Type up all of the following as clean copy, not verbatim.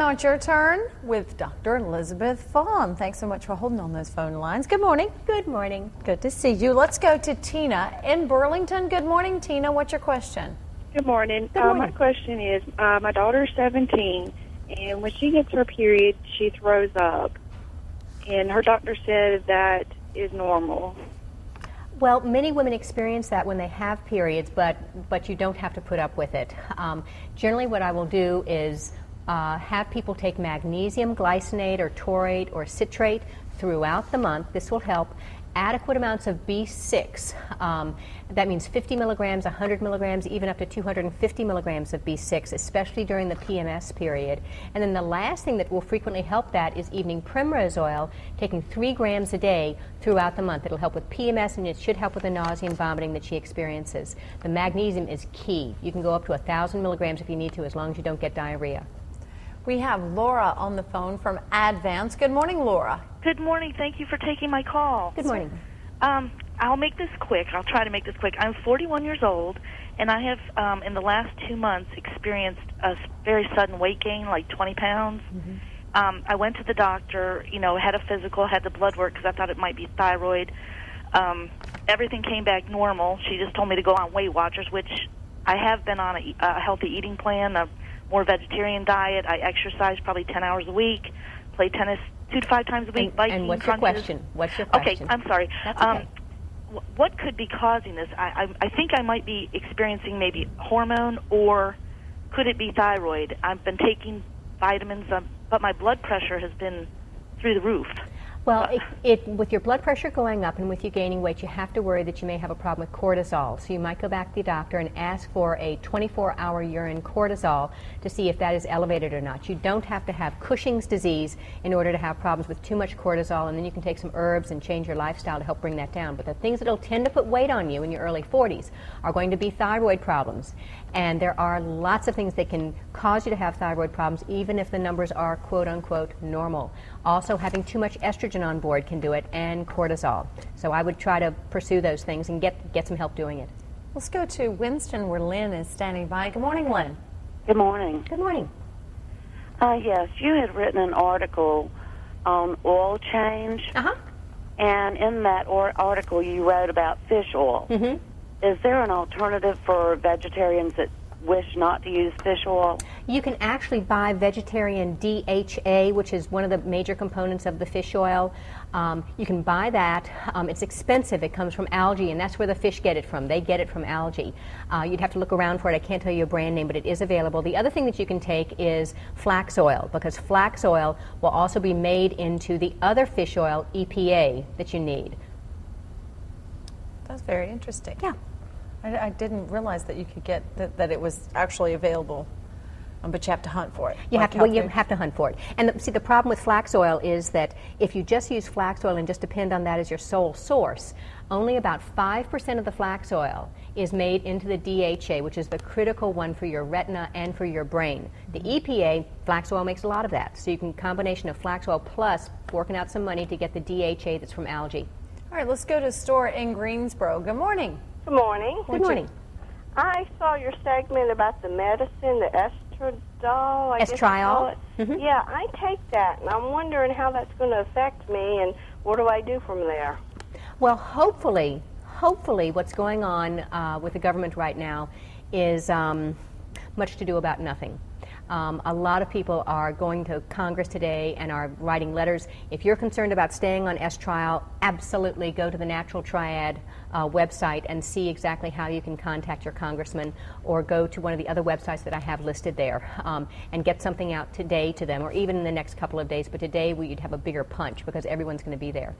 Now it's your turn with Dr. Elizabeth Vaughan. Thanks so much for holding on those phone lines. Good morning. Good morning. Good to see you. Let's go to Tina in Burlington. Good morning, Tina. What's your question? Good morning. Good morning. My question is, my daughter's 17, and when she gets her period, she throws up. And her doctor says that is normal. Well, many women experience that when they have periods, but you don't have to put up with it. Generally, what I will do is have people take magnesium glycinate or taurate or citrate throughout the month. This will help. Adequate amounts of B6. That means 50 milligrams, 100 milligrams, even up to 250 milligrams of B6, especially during the PMS period. And then the last thing that will frequently help that is evening primrose oil, taking 3 grams a day throughout the month. It'll help with PMS, and it should help with the nausea and vomiting that she experiences. The magnesium is key. You can go up to 1,000 milligrams if you need to, as long as you don't get diarrhea. We have Laura on the phone from Advance. Good morning, Laura. Good morning. Thank you for taking my call. Good morning. I'll make this quick. I'll try to make this quick. I'm 41 years old, and I have, in the last 2 months, experienced a very sudden weight gain, like 20 pounds. Mm-hmm. I went to the doctor, had a physical, had the blood work because I thought it might be thyroid. Everything came back normal. She just told me to go on Weight Watchers, which I have been on a healthy eating plan, a more vegetarian diet. I exercise probably 10 hours a week, play tennis 2 to 5 times a week. And what's your question? What's your question? Okay, I'm sorry. That's okay. What could be causing this? I think I might be experiencing maybe hormone, or could it be thyroid? I've been taking vitamins, but my blood pressure has been through the roof. Well, with your blood pressure going up and with you gaining weight, you have to worry that you may have a problem with cortisol. So you might go back to the doctor and ask for a 24-hour urine cortisol to see if that is elevated or not. You don't have to have Cushing's disease in order to have problems with too much cortisol, and then you can take some herbs and change your lifestyle to help bring that down. But the things that will tend to put weight on you in your early 40s are going to be thyroid problems. And there are lots of things that can cause you to have thyroid problems, even if the numbers are quote-unquote normal. Also, having too much estrogen on board can do it, and cortisol. So I would try to pursue those things and get some help doing it. Let's go to Winston, where Lynn is standing by. Good morning, Lynn. Good morning. Good morning. Yes, you had written an article on oil change, and in that article you wrote about fish oil. Mm-hmm. Is there an alternative for vegetarians that wish not to use fish oil? You can actually buy vegetarian DHA, which is one of the major components of the fish oil. You can buy that. It's expensive. It comes from algae, and that's where the fish get it from. They get it from algae. You'd have to look around for it. I can't tell you a brand name, but it is available. The other thing that you can take is flax oil, because flax oil will also be made into the other fish oil, EPA, that you need. That's very interesting. Yeah. I didn't realize that you could get that it was actually available, but you have to hunt for it. You have to hunt for it. And the problem with flax oil is that if you just use flax oil and just depend on that as your sole source, only about 5% of the flax oil is made into the DHA, which is the critical one for your retina and for your brain. The EPA, flax oil makes a lot of that. So you can combination of flax oil plus working out some money to get the DHA that's from algae. All right, let's go to a store in Greensboro. Good morning. Good morning. Good morning. I saw your segment about the medicine, the estradiol. Estriol? Mm-hmm. Yeah, I take that, and I'm wondering how that's going to affect me, and what do I do from there? Well, hopefully what's going on with the government right now is much to do about nothing. A lot of people are going to Congress today and are writing letters. If you're concerned about staying on estriol, absolutely go to the Natural Triad website and see exactly how you can contact your congressman, or go to one of the other websites that I have listed there and get something out today to them, or even in the next couple of days. But today we'd have a bigger punch because everyone's going to be there.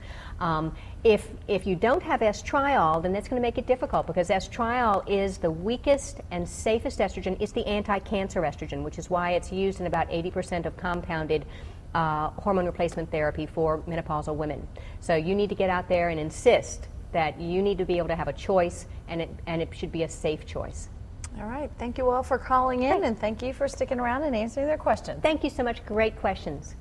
If you don't have estriol, then that's going to make it difficult, because estriol is the weakest and safest estrogen. It's the anti-cancer estrogen, which is why it's used in about 80% of compounded hormone replacement therapy for menopausal women. So you need to get out there and insist that you need to be able to have a choice, and it should be a safe choice. All right. Thank you all for calling in, and thank you for sticking around and answering their questions. Thank you so much. Great questions.